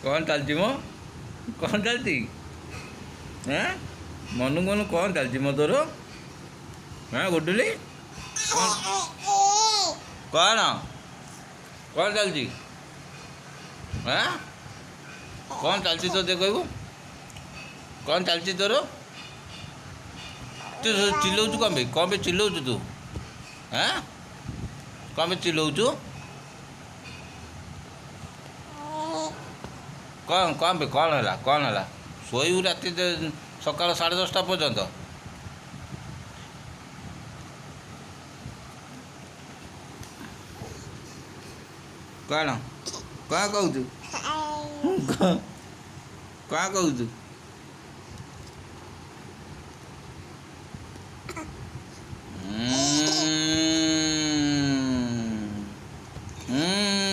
କ'ଣ ଚାଲିଛି ମ? କ'ଣ ଚାଲିଛି? ହେଁ ମନୁ ମନୁ କ'ଣ ଚାଲିଛି ମ ତୋର? ହଁ ଗୁଡ଼ୁଲି କ'ଣ କ'ଣ ଚାଲିଛି? ହେଁ କ'ଣ ଚାଲିଛି ତୋ ଦେ କହିବୁ? କ'ଣ ଚାଲିଛି ତୋର? ତୁ ଚିଲଉଛୁ କ'ଣ ପାଇଁ ଚିଲଉଛୁ ତୁ? ହେଁ କ'ଣ ପାଇଁ ଚିଲଉଛୁ? କ'ଣ ପାଇଁ କ'ଣ ହେଲା? ଶୋଇବୁ ରାତି ସକାଳ 10:30 ପର୍ଯ୍ୟନ୍ତ? କ'ଣ କ'ଣ କହୁଛୁ? କ'ଣ କହୁଛୁ? ହୁଁ